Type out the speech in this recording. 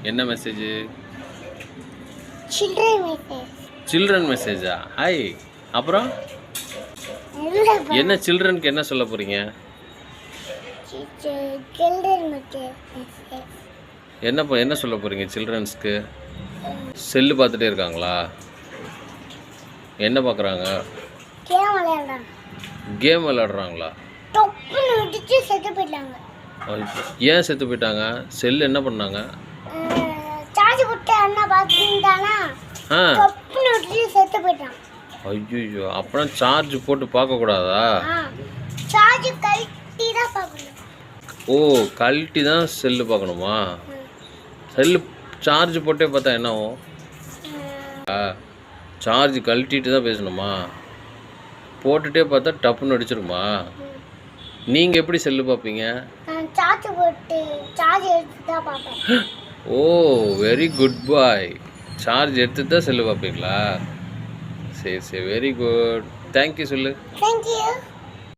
என்ன message? Children message. Children மெசேஜா? Hi. அப்புறம் என்ன சில்ட்ரனுக்கு என்ன சொல்ல போறீங்க? Children message. என்ன சொல்ல போறீங்க சில்ட்ரன்ஸ்க்கு? செல்லு பார்த்துட்டே இருக்காங்களா? என்ன பார்க்குறாங்க? கேம் விளையாடுறாங்க. கேம் விளையாடுறாங்களா? டொப்புன்னு விட்டுச்சு செத்து போயிட்டாங்க. ஏன் செத்து போயிட்டாங்க? செல்லு என்ன பண்ணாங்க? சார்ஜ் போட்டு அண்ணா பார்த்துட்டானா டொப்புன்னு விட்டுச்சு செத்து போயிட்டான். ஐயோ, அப்புறம் சார்ஜ் போட்டு பார்க்கக்கூடாதா? சார்ஜ் கழட்டி தான் பார்க்கணும். ஓ, கழட்டி தான் செல்லு பார்க்கணுமா? செல்லு சார்ஜ் போட்டே பார்த்தா என்ன ஆகும்? சார்ஜ் கழட்டிட்டு தான் பேசணுமா? போட்டுட்டே பார்த்தா டப்புன்னு அடிச்சிருமா? நீங்கள் எப்படி செல்லு பார்ப்பீங்க? சார்ஜ் போட்டு சார்ஜ் எடுத்து தான் பார்ப்பேன். ஓ, வெரி குட் பாய். சார்ஜ் எடுத்து தான் செல்லு பார்ப்பீங்களா? சரி, வெரி குட். தேங்க்யூ சொல்லு. தேங்க்யூ.